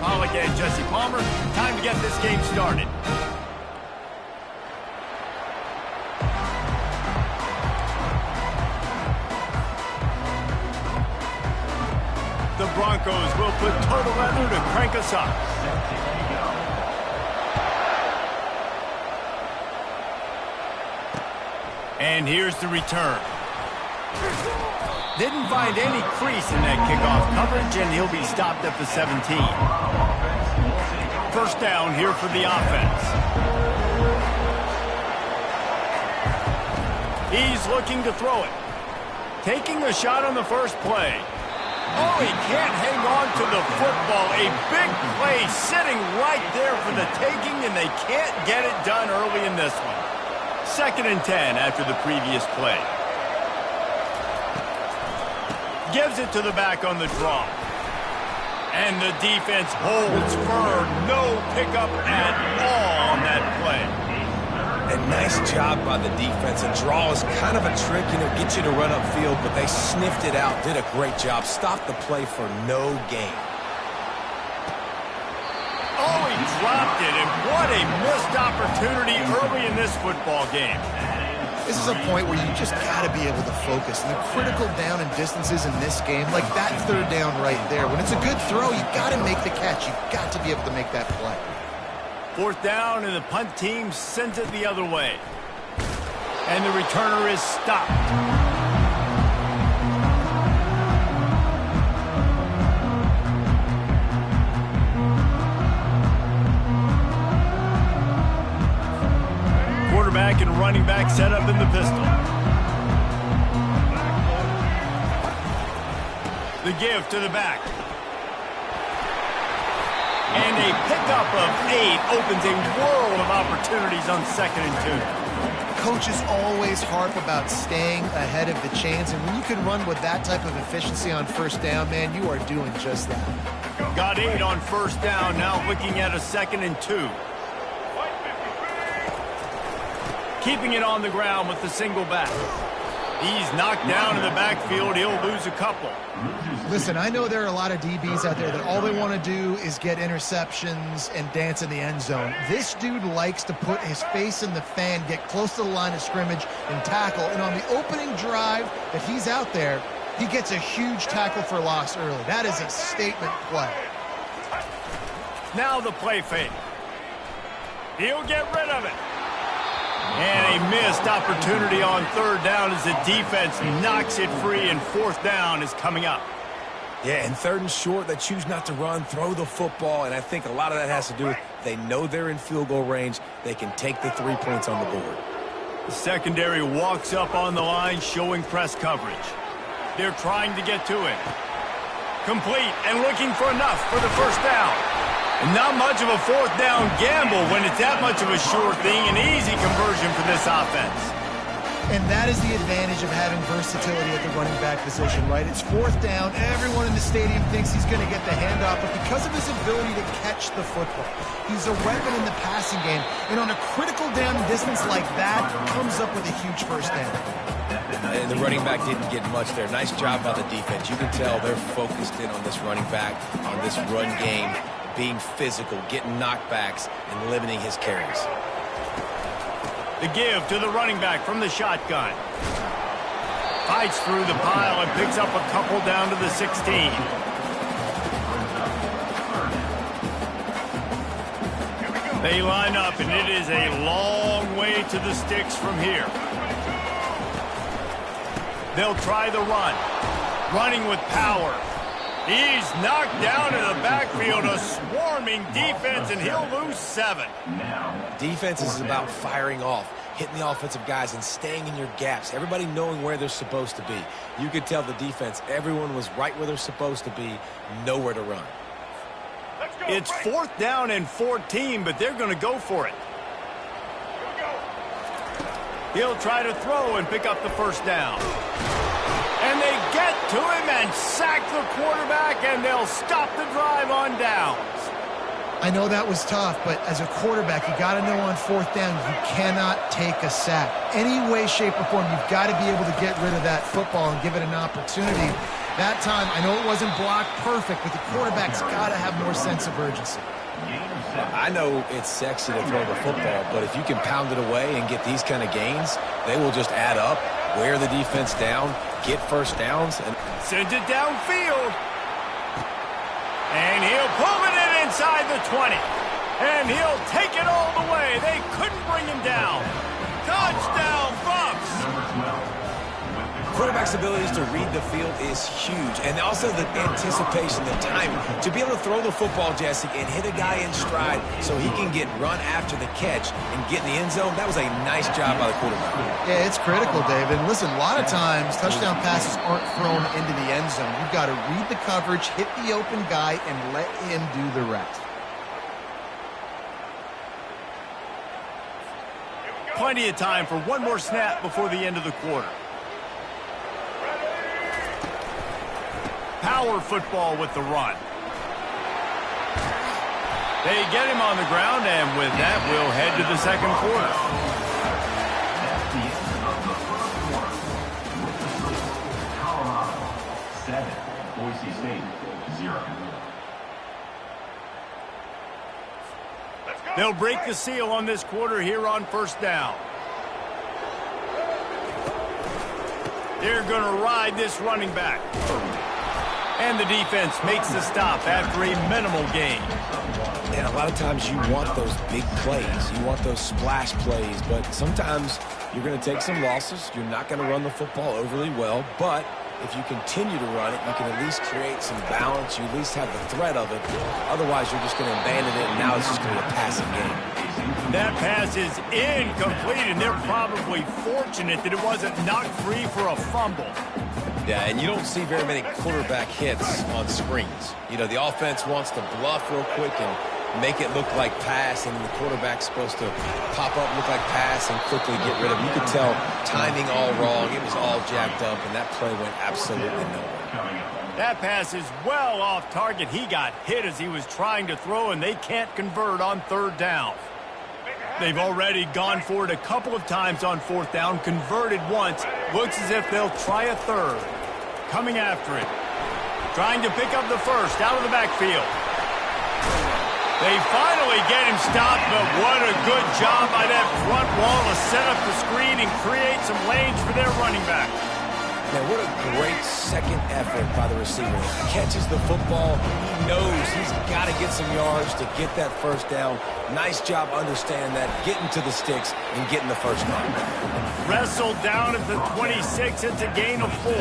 I'll again, Jesse Palmer. Time to get this game started. The Broncos will put total leather to crank us up. And here's the return. Didn't find any crease in that kickoff coverage, and he'll be stopped at the 17. First down here for the offense. He's looking to throw it. Taking a shot on the first play. Oh, he can't hang on to the football. A big play sitting right there for the taking, and they can't get it done early in this one. 2nd and 10 after the previous play. Gives it to the back on the draw. And the defense holds firm. No pickup at all on that play. And nice job by the defense. A draw is kind of a trick, get you to run upfield, but they sniffed it out, did a great job. Stopped the play for no gain. Oh, he dropped it, and what a missed opportunity early in this football game. This is a point where you just got to be able to focus. And the critical down and distances in this game, like that 3rd down right there. When it's a good throw, you got to make the catch. You got to be able to make that play. 4th down, and the punt team sends it the other way. And the returner is stopped. Quarterback and running back set up in the pistol. The give to the back. And a pickup of 8 opens a world of opportunities on 2nd and 2. Coaches always harp about staying ahead of the chains, and when you can run with that type of efficiency on 1st down, man, you are doing just that. Got 8 on 1st down, now looking at a 2nd and 2. Keeping it on the ground with the single back. He's knocked down in the backfield. He'll lose a couple. Listen, I know there are a lot of DBs out there that all they want to do is get interceptions and dance in the end zone. This dude likes to put his face in the fan, get close to the line of scrimmage, and tackle. And on the opening drive that he's out there, he gets a huge tackle for loss early. That is a statement play. Now the play fake. He'll get rid of it. And a missed opportunity on 3rd down as the defense knocks it free, and 4th down is coming up. Yeah, and 3rd and short, they choose not to run, throw the football, and I think a lot of that has to do with they know they're in field goal range. They can take the 3 points on the board. The secondary walks up on the line, showing press coverage. They're trying to get to it. Complete and looking for enough for the 1st down. And not much of a 4th down gamble when it's that much of a sure thing. An easy conversion for this offense. And that is the advantage of having versatility at the running back position, right? It's 4th down. Everyone in the stadium thinks he's going to get the handoff, but because of his ability to catch the football, he's a weapon in the passing game. And on a critical down distance like that, comes up with a huge 1st down. And the running back didn't get much there. Nice job by the defense. You can tell they're focused in on this running back, on this run game, being physical, getting knockbacks, and limiting his carries. The give to the running back from the shotgun. Fights through the pile and picks up a couple down to the 16. They line up, and it is a long way to the sticks from here. They'll try the run. Running with power. He's knocked down in the backfield, a swarming defense, and he'll lose 7. Defense is about firing off, hitting the offensive guys and staying in your gaps. Everybody knowing where they're supposed to be. You could tell the defense, everyone was right where they're supposed to be, nowhere to run. It's 4th down and 14, but they're going to go for it. He'll try to throw and pick up the 1st down. And they get to him and sack the quarterback, and they'll stop the drive on downs. I know that was tough, but as a quarterback, you got to know on 4th down, you cannot take a sack. Any way, shape, or form, you've got to be able to get rid of that football and give it an opportunity That time, I know it wasn't blocked perfect, but the quarterback's got to have more sense of urgency. I know it's sexy to throw the football, but if you can pound it away and get these kind of gains, they will just add up, wear the defense down, get first downs, and sends it downfield. And he'll pull it in inside the 20. And he'll take it all the way. They couldn't bring him down. Touchdown, Bucks! Quarterback's abilities to read the field is huge, and also the anticipation, the timing. To be able to throw the football, Jesse, and hit a guy in stride so he can get run after the catch and get in the end zone, that was a nice job by the quarterback. Yeah, it's critical, David. And listen, a lot of times touchdown passes aren't thrown into the end zone. You've got to read the coverage, hit the open guy, and let him do the rest. Plenty of time for one more snap before the end of the quarter. Power football with the run. They get him on the ground, and with that, we'll head to the second quarter. Colorado 7, Boise State 0. They'll break the seal on this quarter here on first down. They're going to ride this running back. And the defense makes the stop after a minimal gain. And a lot of times you want those big plays. You want those splash plays. But sometimes you're going to take some losses. You're not going to run the football overly well. But if you continue to run it, you can at least create some balance. You at least have the threat of it. Otherwise, you're just going to abandon it, and now it's just going to be a passing game. That pass is incomplete, and they're probably fortunate that it wasn't knocked free for a fumble. Yeah, and you don't see very many quarterback hits on screens. You know, the offense wants to bluff real quick and make it look like pass, and the quarterback's supposed to pop up, look like pass, and quickly get rid of it. You could tell timing all wrong. It was all jacked up, and that play went absolutely nowhere. That pass is well off target. He got hit as he was trying to throw, and they can't convert on third down. They've already gone for it a couple of times on fourth down, converted once. Looks as if they'll try a third. Coming after it. Trying to pick up the first out of the backfield. They finally get him stopped, but what a good job by that front wall to set up the screen and create some lanes for their running back. Now, what a great second effort by the receiver. He catches the football. He knows he's got to get some yards to get that first down. Nice job understanding that, getting to the sticks and getting the first down. Wrestled down at the 26. It's a gain of 4.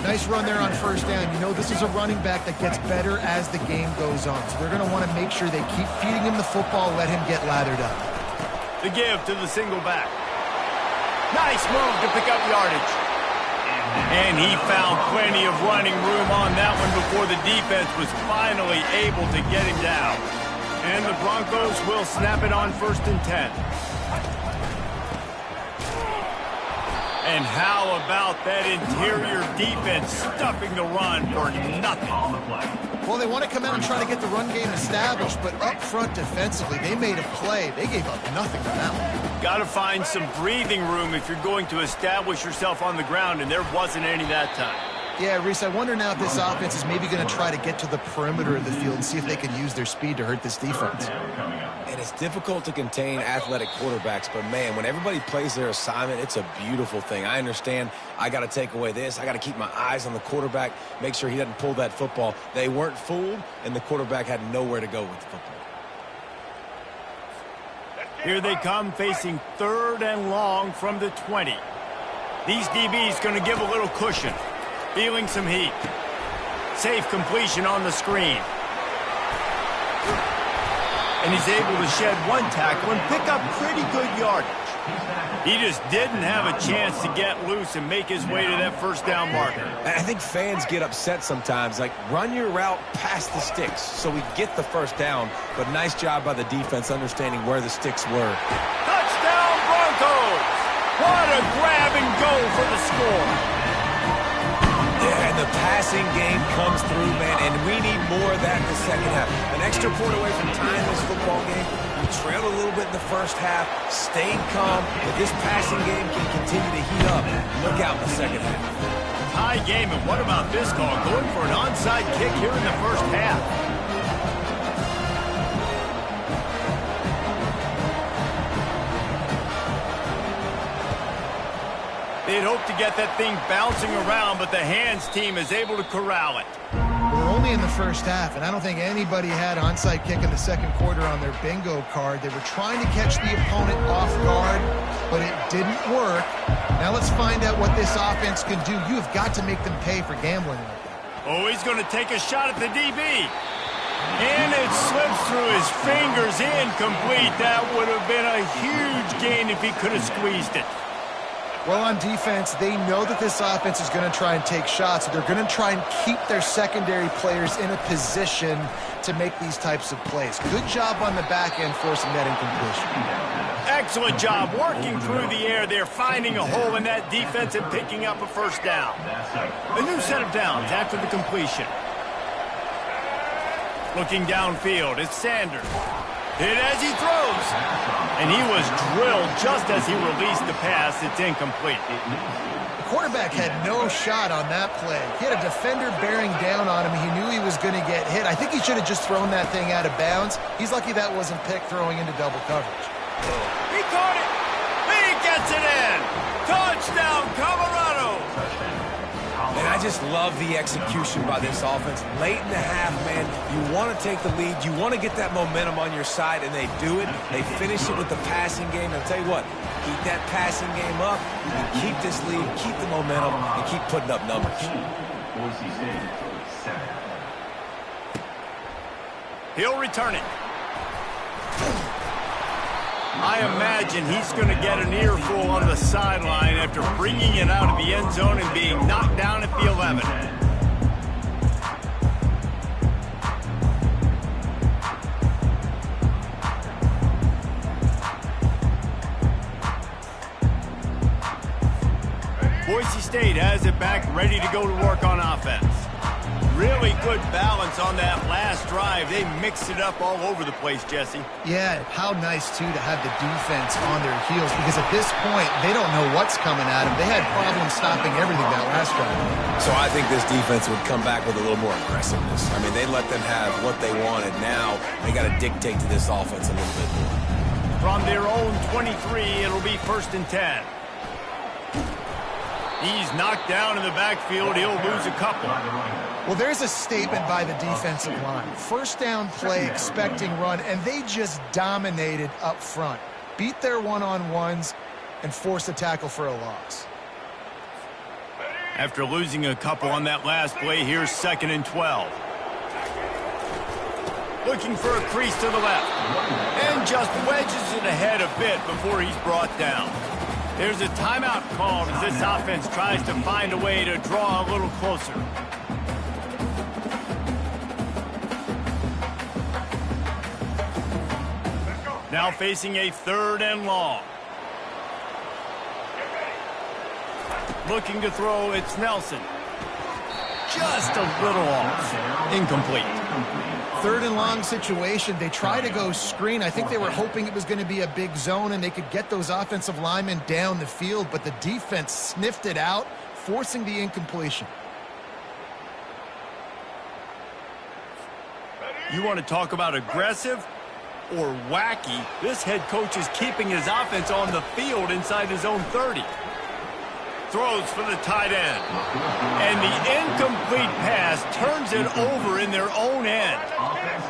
Nice run there on first down. You know, this is a running back that gets better as the game goes on. So they're going to want to make sure they keep feeding him the football, let him get lathered up. The give to the single back. Nice move to pick up yardage. And he found plenty of running room on that one before the defense was finally able to get him down. And the Broncos will snap it on 1st and 10. And how about that interior defense stuffing the run for nothing? Well, they want to come out and try to get the run game established, but up front defensively, they made a play. They gave up nothing on that one. Got to find some breathing room if you're going to establish yourself on the ground, and there wasn't any that time. Yeah, Reese, I wonder now if this offense is maybe going to try to get to the perimeter of the field and see if they can use their speed to hurt this defense. And it's difficult to contain athletic quarterbacks, but, man, when everybody plays their assignment, it's a beautiful thing. I understand I got to take away this. I got to keep my eyes on the quarterback, make sure he doesn't pull that football. They weren't fooled, and the quarterback had nowhere to go with the football. Here they come facing 3rd and long from the 20. These DBs going to give a little cushion. Feeling some heat. Safe completion on the screen. And he's able to shed one tackle and pick up pretty good yardage. He just didn't have a chance to get loose and make his way to that first down marker. I think fans get upset sometimes, like, run your route past the sticks so we get the first down, but nice job by the defense understanding where the sticks were. Touchdown, Broncos! What a grab and go for the score. Yeah, and the passing game comes through, man, and we need more of that in the second half. An extra point away from tying this football game. We trailed a little bit in the first half, stayed calm, but this passing game can continue to heat up. Look out in the second half. tie game, and what about this call? Going for an onside kick here in the first half. They'd hoped to get that thing bouncing around, but the hands team is able to corral it. We're only in the first half, and I don't think anybody had onside kick in the second quarter on their bingo card. They were trying to catch the opponent off guard, but it didn't work. Now let's find out what this offense can do. You have got to make them pay for gambling like that. Oh, he's going to take a shot at the DB. And it slips through his fingers, incomplete. That would have been a huge gain if he could have squeezed it. Well, on defense, they know that this offense is going to try and take shots. So they're going to try and keep their secondary players in a position to make these types of plays. Good job on the back end forcing that incompletion. Excellent job working through the air there, finding a hole in that defense and picking up a first down. A new set of downs after the completion. Looking downfield, it's Sanders. Hit as he throws. And he was drilled just as he released the pass. It's incomplete. The quarterback had no shot on that play. He had a defender bearing down on him. He knew he was going to get hit. I think he should have just thrown that thing out of bounds. He's lucky that wasn't picked throwing into double coverage. He caught it. He gets it in. Touchdown, Colorado. And I just love the execution by this offense. Late in the half, man, you want to take the lead. You want to get that momentum on your side, and they do it. They finish it with the passing game. And I'll tell you what, keep that passing game up, and keep this lead, keep the momentum, and keep putting up numbers. Boise State, 7. He'll return it. I imagine he's going to get an earful on the sideline after bringing it out of the end zone and being knocked down at the 11. Boise State has it back, ready to go to work on offense. Really good balance on that last drive. They mixed it up all over the place, Jesse. Yeah, how nice, too, to have the defense on their heels, because at this point, they don't know what's coming at them. They had problems stopping everything that last drive. So I think this defense would come back with a little more aggressiveness. I mean, they let them have what they wanted. Now they got to dictate to this offense a little bit more. From their own 23, it'll be 1st and 10. He's knocked down in the backfield. He'll lose a couple. Well, there's a statement by the defensive line. First down play, expecting run, and they just dominated up front. Beat their one-on-ones and forced a tackle for a loss. After losing a couple on that last play, here's 2nd and 12. Looking for a crease to the left. And just wedges it ahead a bit before he's brought down. There's a timeout called as this offense tries to find a way to draw a little closer. Now facing a 3rd and long. Looking to throw, it's Nelson. Just a little off. Incomplete. 3rd and long situation. They try to go screen. I think they were hoping it was going to be a big zone and they could get those offensive linemen down the field, but the defense sniffed it out, forcing the incompletion. You want to talk about aggressive or wacky? This head coach is keeping his offense on the field inside his own 30. Throws for the tight end. And the incomplete pass turns it over in their own end.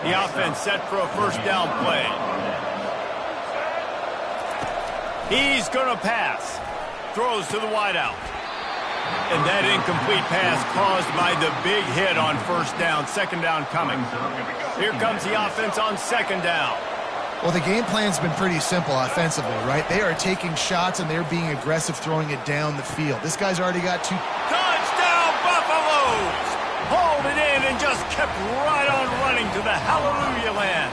The offense set for a 1st down play. He's going to pass. Throws to the wideout. And that incomplete pass caused by the big hit on 1st down. 2nd down coming. Here comes the offense on 2nd down. Well, the game plan's been pretty simple offensively, right? They are taking shots and they're being aggressive throwing it down the field. This guy's already got 2. Touchdown, Buffaloes! Hauled it in and just kept right on running to the hallelujah land.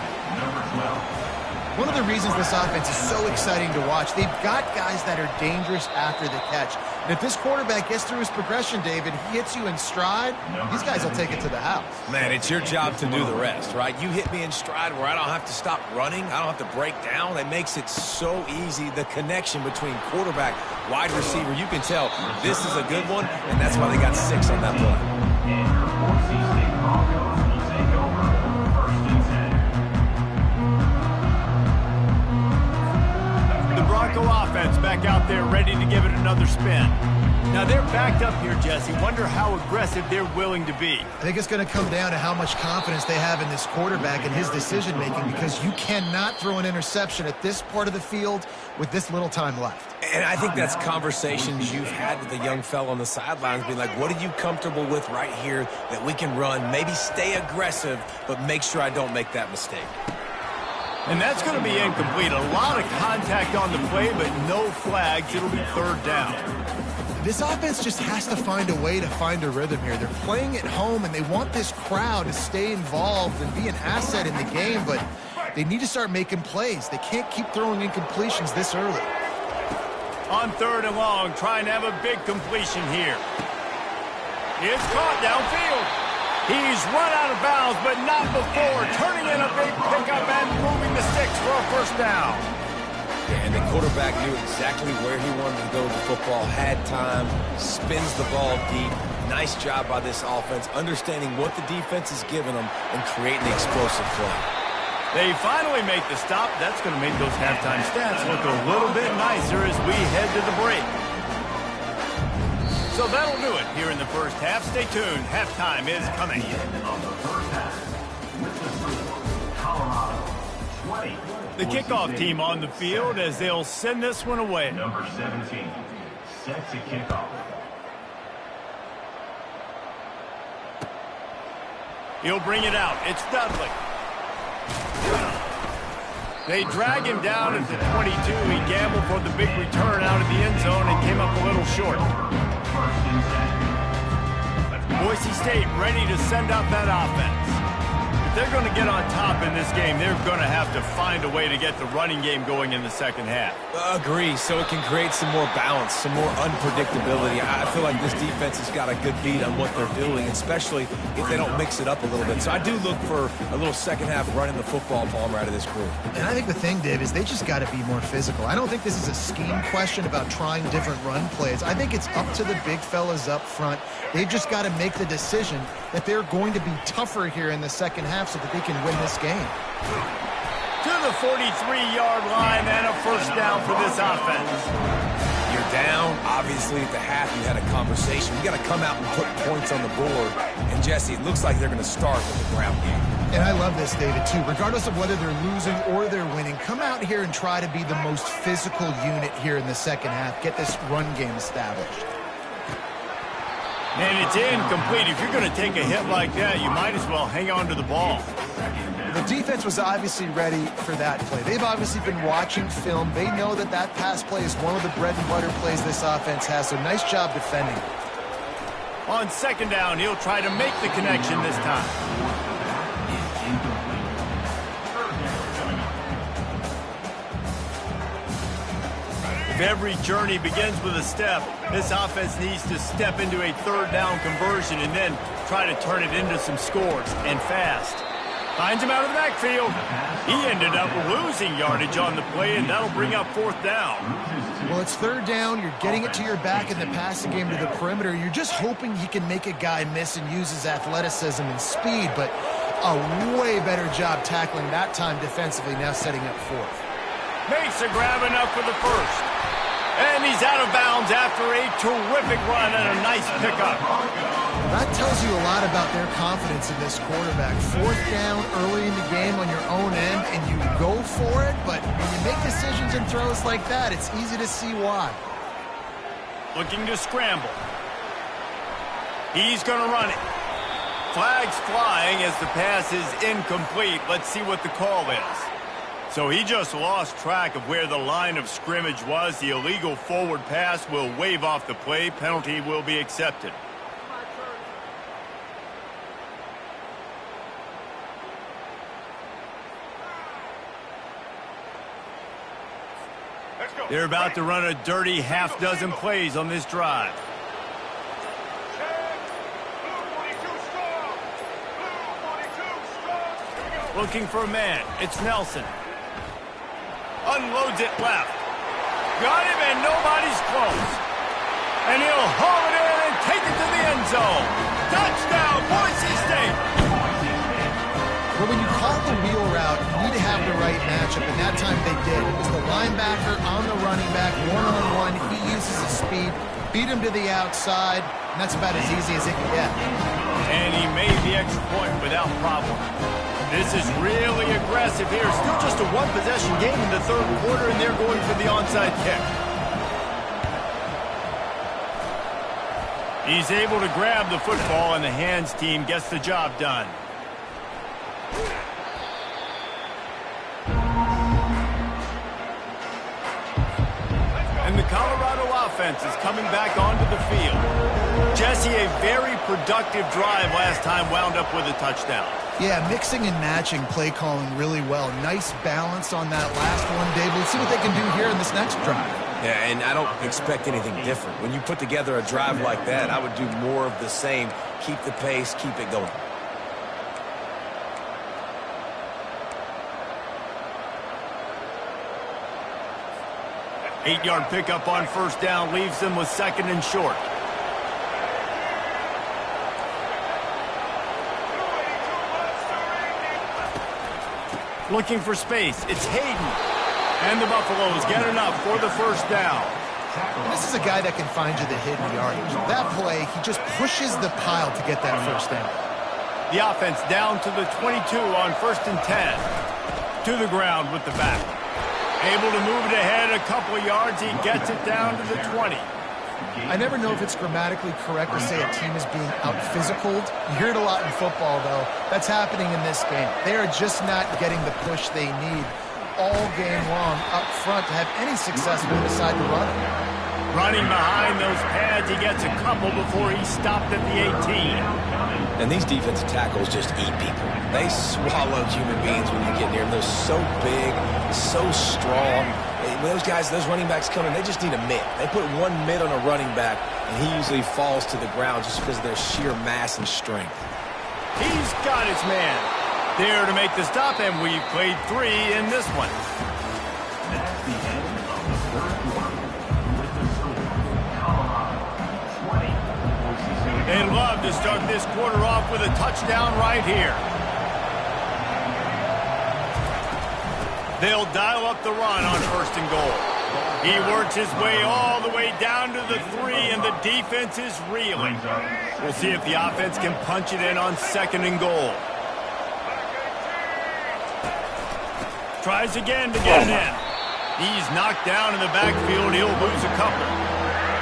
One of the reasons this offense is so exciting to watch, they've got guys that are dangerous after the catch. And if this quarterback gets through his progression, David, he hits you in stride, these guys will take it to the house. Man, it's your job to do the rest, right? You hit me in stride where I don't have to stop running. I don't have to break down. It makes it so easy. The connection between quarterback, wide receiver, you can tell this is a good one, and that's why they got 6 on that play. And your Boise State Broncos will take over 1st and 10. The Bronco offense back out there ready to give it another spin. Now they're backed up here, Jesse. Wonder how aggressive they're willing to be. I think it's going to come down to how much confidence they have in this quarterback and his decision-making, because you cannot throw an interception at this part of the field with this little time left. And I think that's conversations you've had with the young fella on the sidelines, being like, what are you comfortable with right here that we can run? Maybe stay aggressive, but make sure I don't make that mistake. And that's going to be incomplete. A lot of contact on the play, but no flags. It'll be 3rd down. This offense just has to find a way to find a rhythm here. They're playing at home, and they want this crowd to stay involved and be an asset in the game, but they need to start making plays. They can't keep throwing incompletions this early. On 3rd and long, trying to have a big completion here. It's caught downfield. He's run out of bounds, but not before. Turning in a big pickup and moving the sticks for a 1st down. Yeah, and the quarterback knew exactly where he wanted to go with the football, had time, spins the ball deep. Nice job by this offense, understanding what the defense is giving them and creating the explosive play. They finally make the stop. That's going to make those halftime stats look a little bit nicer as we head to the break. So that'll do it here in the 1st half. Stay tuned. Halftime is coming. The end of the 1st half. With the score, Colorado 20. The kickoff team on the field as they'll send this one away. Number 17 set to kick off. He'll bring it out. It's Dudley. They drag him down at the 22. He gambled for the big return out of the end zone and came up a little short. 1st and 10. Boise State ready to send out that offense. If they're going to get on top in this game, they're going to have to find a way to get the running game going in the 2nd half. Agree, so it can create some more balance, some more unpredictability. I feel like this defense has got a good beat on what they're doing, especially if they don't mix it up a little bit. So I do look for a little 2nd half running the football Palmer out of this group. And I think the thing, Dave, is they just got to be more physical. I don't think this is a scheme question about trying different run plays. I think it's up to the big fellas up front. They've just got to make the decision that they're going to be tougher here in the 2nd half so that they can win this game. To the 43-yard line and a 1st down for this offense. You're down. Obviously, at the half, you had a conversation. You got to come out and put points on the board. And, Jesse, it looks like they're going to start with the ground game. And I love this, David, too. Regardless of whether they're losing or they're winning, come out here and try to be the most physical unit here in the 2nd half. Get this run game established. And it's incomplete. If you're going to take a hit like that, you might as well hang on to the ball. The defense was obviously ready for that play. They've obviously been watching film. They know that that pass play is one of the bread and butter plays this offense has, so nice job defending. On 2nd down, he'll try to make the connection this time. If every journey begins with a step, this offense needs to step into a 3rd down conversion and then try to turn it into some scores, and fast. Finds him out of the backfield. He ended up losing yardage on the play, and that'll bring up 4th down. Well, it's 3rd down. You're getting it to your back in the passing game to the perimeter. You're just hoping he can make a guy miss and use his athleticism and speed, but a way better job tackling that time defensively, now setting up 4th. Makes a grab enough for the 1st. And he's out of bounds after a terrific run and a nice pickup. That tells you a lot about their confidence in this quarterback. 4th down early in the game on your own end, and you go for it, but when you make decisions and throws like that, it's easy to see why. Looking to scramble. He's going to run it. Flags flying as the pass is incomplete. Let's see what the call is. So he just lost track of where the line of scrimmage was. The illegal forward pass will wave off the play. Penalty will be accepted. They're about to run a dirty half-dozen plays on this drive. Looking for a man. It's Nelson. Unloads it left. Got him, and nobody's close. And he'll haul it in and take it to the end zone. Touchdown, Boise State. Well, when you call the wheel route, you need to have the right matchup, and that time they did. It was the linebacker on the running back, one-on-one. He uses his speed, beat him to the outside, and that's about as easy as it can get. And he made the extra point without problem. This is really aggressive here. Still just a one-possession game in the third quarter, and they're going for the onside kick. He's able to grab the football, and the hands team gets the job done. And the Colorado offense is coming back onto the field. Jesse, a very productive drive last time, wound up with a touchdown. Yeah, mixing and matching play calling really well. Nice balance on that last one, Dave. Let's see what they can do here in this next drive. Yeah, and I don't expect anything different. When you put together a drive like that, I would do more of the same. Keep the pace, keep it going. Eight-yard pickup on first down leaves them with second and short. Looking for space. It's Hayden. And the Buffaloes get enough for the first down. And this is a guy that can find you the hidden yardage. That play, he just pushes the pile to get that first down. The offense down to the 22 on first and 10. To the ground with the back. Able to move it ahead a couple of yards. He gets it down to the 20. I never know if it's grammatically correct to say a team is being out-physicaled. You hear it a lot in football, though. That's happening in this game. They are just not getting the push they need all game long up front to have any success when they decide to run it. Running behind those pads, he gets a couple before he stopped at the 18. And these defensive tackles just eat people. They swallow human beings when you get near them. They're so big, so strong. When those guys, those running backs come in, they just need a mitt. They put one mitt on a running back, and he usually falls to the ground just because of their sheer mass and strength. He's got his man. There to make the stop, and we've played three in this one. That's the end of the third quarter. With the score, Colorado 20, Boise State. They'd love to start this quarter off with a touchdown right here. They'll dial up the run on first and goal. He works his way all the way down to the 3, and the defense is reeling. We'll see if the offense can punch it in on second and goal. Tries again to get it in. He's knocked down in the backfield. He'll lose a couple.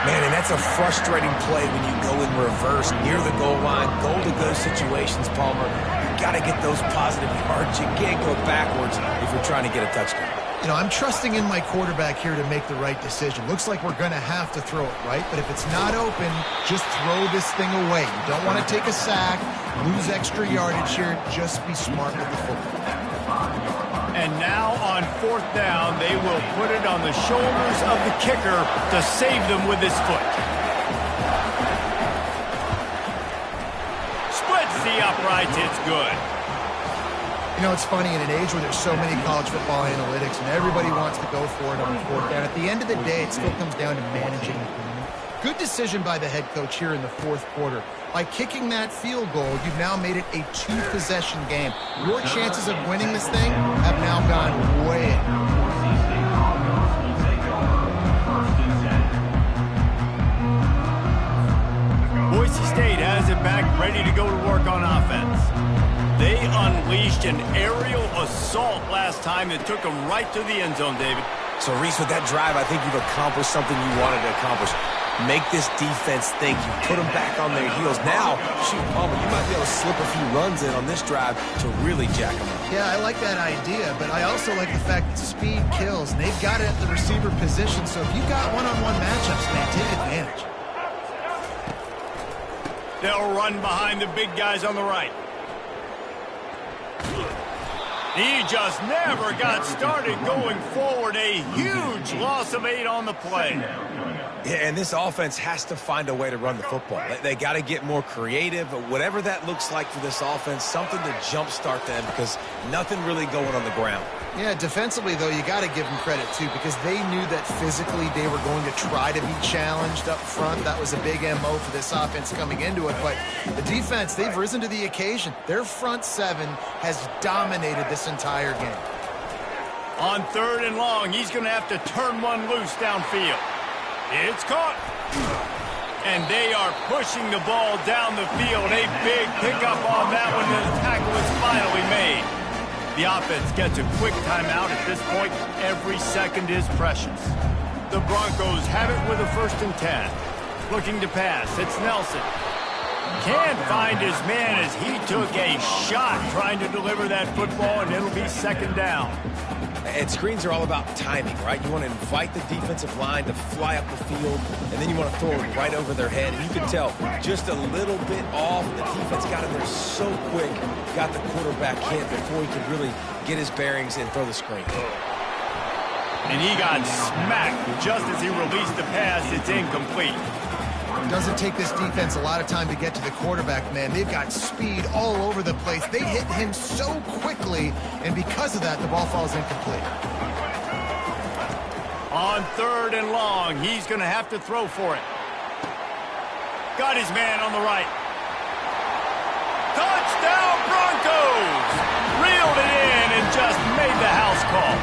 Man, and that's a frustrating play when you go in reverse near the goal line. Goal-to-go situations, Palmer. You got to get those positive yards. You can't go backwards if you're trying to get a touchdown. You know, I'm trusting in my quarterback here to make the right decision. Looks like we're going to have to throw it, right? But if it's not open, just throw this thing away. You don't want to take a sack, lose extra yardage here. Just be smart with the football. And now on fourth down, they will put it on the shoulders of the kicker to save them with his foot. Splits the uprights. It's good. You know, it's funny, in an age where there's so many college football analytics and everybody wants to go for it on fourth down, at the end of the day, it still comes down to managing the game. Good decision by the head coach here in the fourth quarter. By kicking that field goal, you've now made it a two-possession game. Your chances of winning this thing have now gone way up. Boise State has it back, ready to go to work on offense. They unleashed an aerial assault last time that took them right to the end zone, David. So, Reese, with that drive, I think you've accomplished something you wanted to accomplish. Make this defense think. You put them back on their heels. Now, shoot, Palmer, you might be able to slip a few runs in on this drive to really jack them up. Yeah, I like that idea, but I also like the fact that speed kills, and they've got it at the receiver position, so if you got one-on-one matchups, man, take advantage. They'll run behind the big guys on the right. He just never got started going forward. A huge loss of 8 on the play. Yeah, and this offense has to find a way to run the football. They got to get more creative, but whatever that looks like for this offense, something to jumpstart them because nothing really going on the ground. Yeah, defensively, though, you got to give them credit, too, because they knew that physically they were going to try to be challenged up front. That was a big MO for this offense coming into it. But the defense, they've risen to the occasion. Their front seven has dominated this entire game. On 3rd and long, he's going to have to turn one loose downfield. It's caught. And they are pushing the ball down the field. A big pickup on that one, and the tackle is finally made. The offense gets a quick timeout. At this point, every second is precious. The Broncos have it with a 1st and 10. Looking to pass. It's Nelson. Can't find his man as he took a shot trying to deliver that football, and it'll be 2nd down. And screens are all about timing, right? You want to invite the defensive line to fly up the field, and then you want to throw it right over their head. And you can tell just a little bit off. The defense got in there so quick, got the quarterback hit before he could really get his bearings and throw the screen. And he got smacked just as he released the pass. It's incomplete. It doesn't take this defense a lot of time to get to the quarterback, man. They've got speed all over the place. They hit him so quickly, and because of that, the ball falls incomplete. On 3rd and long, he's going to have to throw for it. Got his man on the right. Touchdown, Broncos! Reeled it in and just made the house call.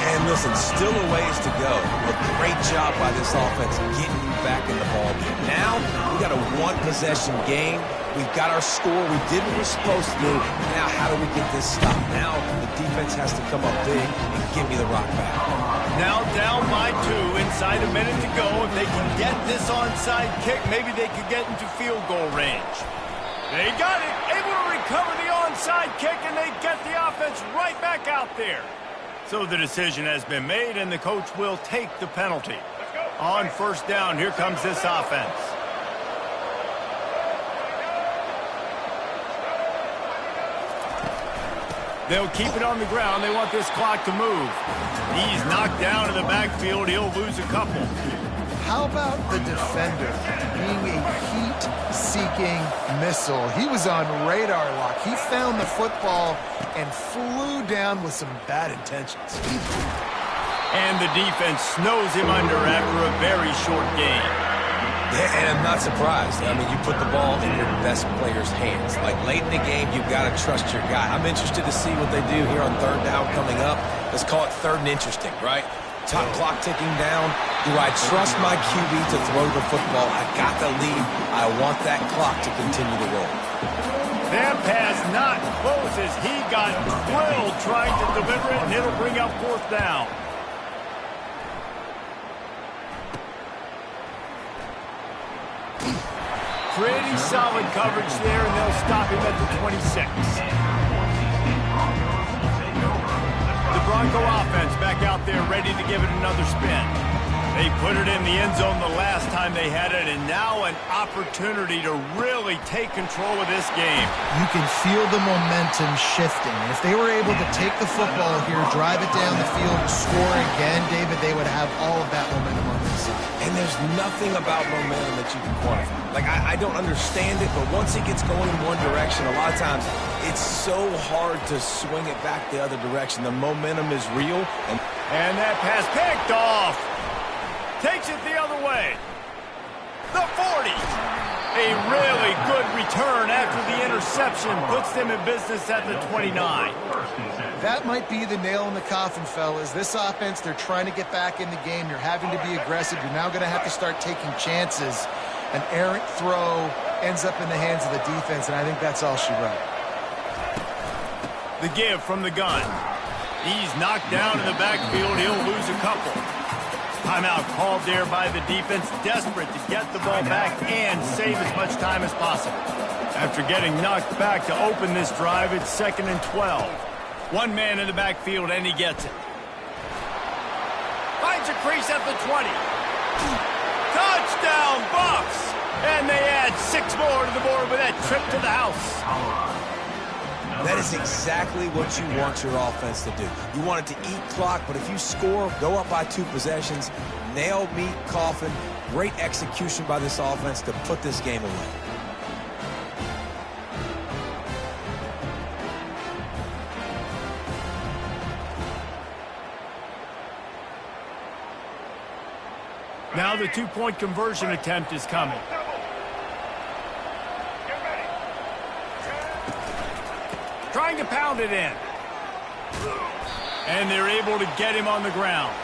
And listen, still a ways to go. A great job by this offense getting you back in the ball game. Now, we got a 1-possession game. We've got our score. We did what we're supposed to do. Now, how do we get this stopped? Now, the defense has to come up big and give me the rock back. Now down by 2, inside a minute to go. If they can get this onside kick, maybe they could get into field goal range. They got it, able to recover the onside kick, and they get the offense right back out there. So the decision has been made, and the coach will take the penalty. On 1st down, here comes this offense. They'll keep it on the ground. They want this clock to move. He's knocked down in the backfield. He'll lose a couple. How about the defender being a heat-seeking missile? He was on radar lock. He found the football and flew down with some bad intentions. And the defense snows him under after a very short game. Yeah, and I'm not surprised. I mean, you put the ball in your best player's hands. Like, late in the game, you've got to trust your guy. I'm interested to see what they do here on 3rd down coming up. Let's call it 3rd and interesting, right? Top clock ticking down. Do I trust my QB to throw the football? I got the lead. I want that clock to continue to roll. That pass not close as he got drilled trying to deliver it, and it'll bring up 4th down. Pretty solid coverage there, and they'll stop him at the 26. The Bronco offense back out there ready to give it another spin. They put it in the end zone the last time they had it, and now an opportunity to really take control of this game. You can feel the momentum shifting. If they were able to take the football here, drive it down the field, and score again, David, they would have all of that momentum on their side. And there's nothing about momentum that you can quantify. Like, I don't understand it, but once it gets going in one direction, a lot of times it's so hard to swing it back the other direction. The momentum is real. And that pass picked off. Takes it the other way. The 40. A really good return after the interception puts them in business at the 29. That might be the nail in the coffin, fellas. This offense, they're trying to get back in the game. You're having to be aggressive. You're now going to have to start taking chances. An errant throw ends up in the hands of the defense, and I think that's all she wrote. The give from the gun. He's knocked down in the backfield. He'll lose a couple. Timeout called there by the defense, desperate to get the ball back and save as much time as possible. After getting knocked back to open this drive, it's 2nd and 12. One man in the backfield, and he gets it. Finds a crease at the 20. Touchdown, Buffs! And they add 6 more to the board with that trip to the house. That is exactly what you want your offense to do. You want it to eat clock, but if you score, go up by 2 possessions, nail, meet, coffin. Great execution by this offense to put this game away. Now the 2-point conversion attempt is coming. Trying to pound it in. And they're able to get him on the ground.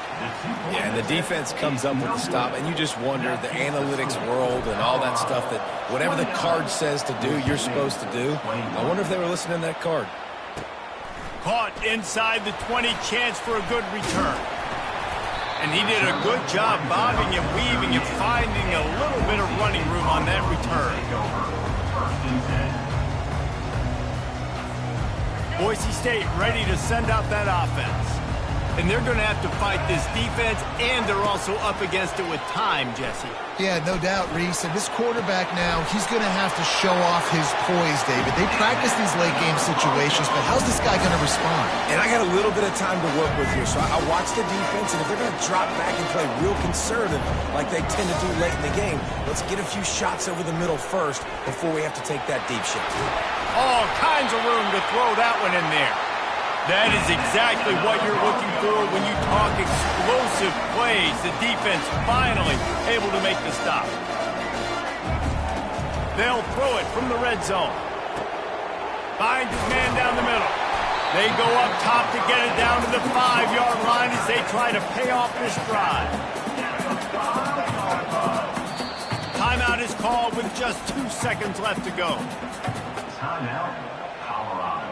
Yeah, and the defense comes up with the stop, and you just wonder, the analytics world and all that stuff, that whatever the card says to do, you're supposed to do. I wonder if they were listening to that card. Caught inside the 20, chance for a good return. And he did a good job bobbing and weaving and finding a little bit of running room on that return. Boise State ready to send out that offense. And they're going to have to fight this defense, and they're also up against it with time, Jesse. Yeah, no doubt, Reese. And this quarterback now, he's going to have to show off his poise, David. They practice these late-game situations, but how's this guy going to respond? And I got a little bit of time to work with here, so I watch the defense, and if they're going to drop back and play real conservative like they tend to do late in the game, let's get a few shots over the middle first before we have to take that deep shot. All kinds of room to throw that one in there. That is exactly what you're looking for when you talk explosive plays. The defense finally able to make the stop. They'll throw it from the red zone. Finds his man down the middle. They go up top to get it down to the 5-yard line as they try to pay off this drive. Timeout is called with just 2 seconds left to go. Timeout, Colorado.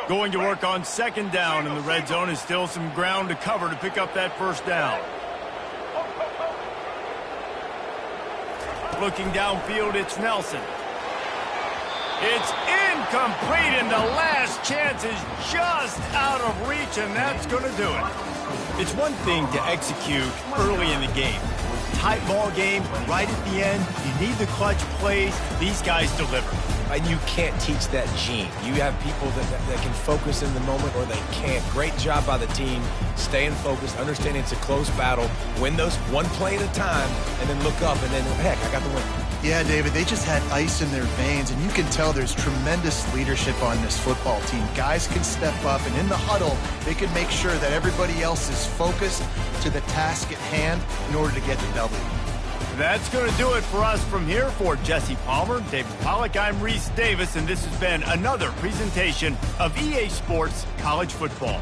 Going to work on 2nd down in the red zone, is still some ground to cover to pick up that 1st down. Looking downfield, it's Nelson. It's incomplete, and the last chance is just out of reach, and that's going to do it. It's one thing to execute early in the game. Tight ball game, right at the end, you need the clutch plays. These guys deliver. And you can't teach that gene. You have people that can focus in the moment, or they can't. Great job by the team, staying focused, understanding it's a close battle, win those one play at a time, and then look up, and then, heck, I got the win. Yeah, David, they just had ice in their veins, and you can tell there's tremendous leadership on this football team. Guys can step up, and in the huddle, they can make sure that everybody else is focused to the task at hand in order to get the W. That's going to do it for us from here. For Jesse Palmer, David Pollack, I'm Reese Davis, and this has been another presentation of EA Sports College Football.